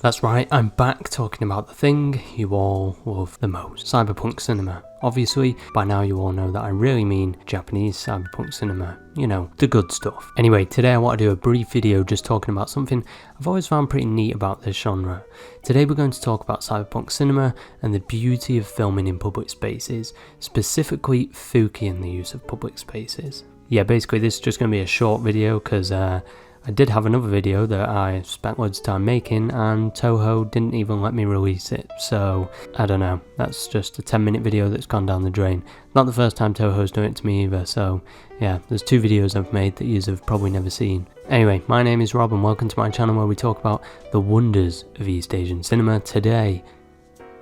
That's right, I'm back talking about the thing you all love the most, cyberpunk cinema. Obviously, by now you all know that I really mean Japanese cyberpunk cinema, you know, the good stuff. Anyway, today I want to do a brief video just talking about something I've always found pretty neat about this genre. Today we're going to talk about cyberpunk cinema and the beauty of filming in public spaces, specifically Fuki and the use of public spaces. Yeah, basically this is just going to be a short video because I did have another video that I spent loads of time making and Toho didn't even let me release it, so I don't know, that's just a 10-minute video that's gone down the drain. Not the first time Toho's done it to me either, so yeah, there's 2 videos I've made that you have probably never seen. Anyway, my name is Rob and welcome to my channel where we talk about the wonders of East Asian cinema. Today,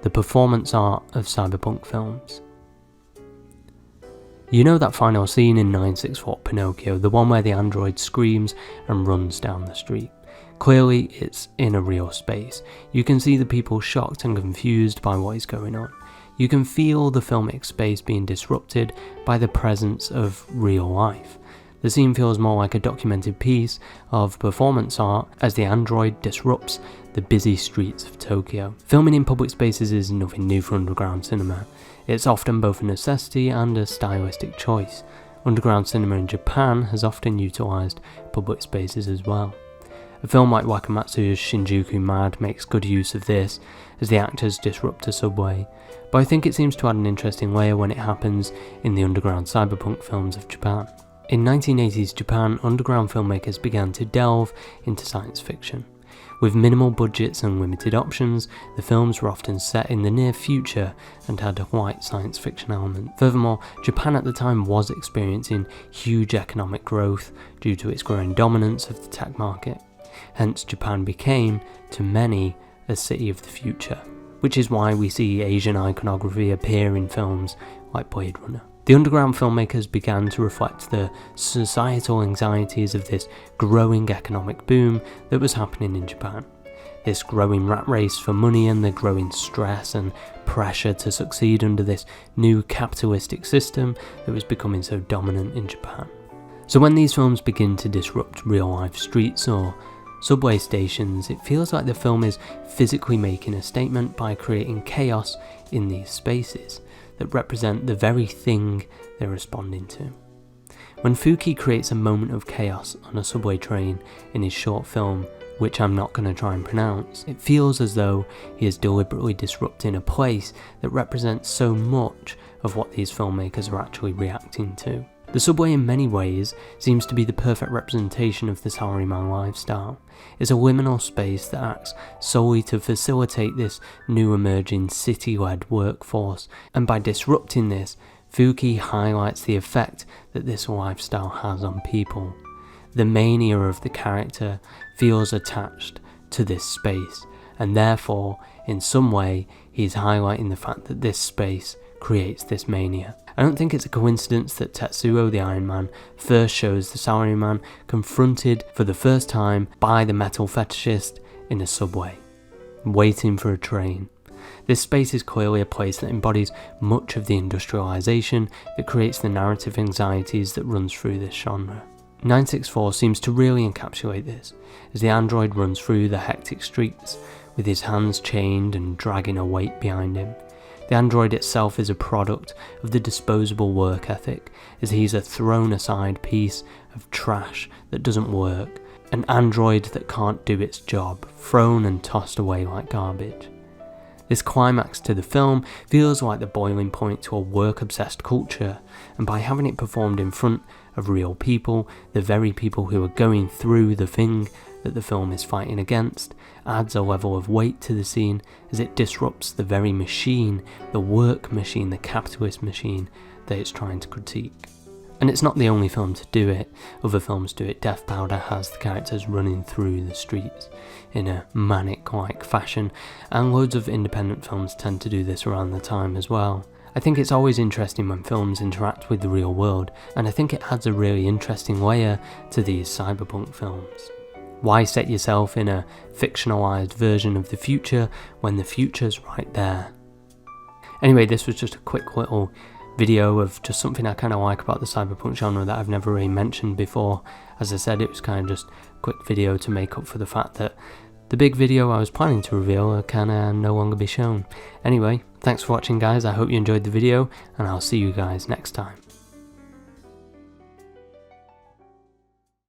the performance art of cyberpunk films. You know that final scene in 964 Pinocchio, the one where the android screams and runs down the street. Clearly it's in a real space. You can see the people shocked and confused by what is going on. You can feel the filmic space being disrupted by the presence of real life. The scene feels more like a documented piece of performance art as the android disrupts the busy streets of Tokyo. Filming in public spaces is nothing new for underground cinema. It's often both a necessity and a stylistic choice. Underground cinema in Japan has often utilised public spaces as well. A film like Wakamatsu's Shinjuku Mad makes good use of this, as the actors disrupt a subway, but I think it seems to add an interesting layer when it happens in the underground cyberpunk films of Japan. In 1980s Japan, underground filmmakers began to delve into science fiction. With minimal budgets and limited options, the films were often set in the near future and had a light science fiction element. Furthermore, Japan at the time was experiencing huge economic growth due to its growing dominance of the tech market. Hence, Japan became, to many, a city of the future, which is why we see Asian iconography appear in films like Blade Runner. The underground filmmakers began to reflect the societal anxieties of this growing economic boom that was happening in Japan. This growing rat race for money and the growing stress and pressure to succeed under this new capitalistic system that was becoming so dominant in Japan. So when these films begin to disrupt real-life streets or subway stations, it feels like the film is physically making a statement by creating chaos in these spaces that represent the very thing they're responding to. When Fuki creates a moment of chaos on a subway train in his short film, which I'm not going to try and pronounce, it feels as though he is deliberately disrupting a place that represents so much of what these filmmakers are actually reacting to. The subway in many ways seems to be the perfect representation of the salaryman lifestyle. It's a liminal space that acts solely to facilitate this new emerging city-led workforce, and by disrupting this, Fuki highlights the effect that this lifestyle has on people. The mania of the character feels attached to this space, and therefore, in some way, he is highlighting the fact that this space creates this mania. I don't think it's a coincidence that Tetsuo the Iron Man first shows the salaryman confronted for the first time by the metal fetishist in a subway, waiting for a train. This space is clearly a place that embodies much of the industrialization that creates the narrative anxieties that runs through this genre. 964 seems to really encapsulate this, as the android runs through the hectic streets with his hands chained and dragging a weight behind him. The android itself is a product of the disposable work ethic, as he's a thrown aside piece of trash that doesn't work, an android that can't do its job, thrown and tossed away like garbage. This climax to the film feels like the boiling point to a work-obsessed culture, and by having it performed in front of real people, the very people who are going through the thing that the film is fighting against, adds a level of weight to the scene as it disrupts the very machine, the work machine, the capitalist machine that it's trying to critique. And it's not the only film to do it. Other films do it. Death Powder has the characters running through the streets in a manic-like fashion, and loads of independent films tend to do this around the time as well. I think it's always interesting when films interact with the real world, and I think it adds a really interesting layer to these cyberpunk films. Why set yourself in a fictionalized version of the future when the future's right there? Anyway, this was just a quick little video of just something I kind of like about the cyberpunk genre that I've never really mentioned before. As I said, it was kind of just a quick video to make up for the fact that The big video I was planning to reveal can no longer be shown. Anyway, thanks for watching guys, I hope you enjoyed the video, and I'll see you guys next time.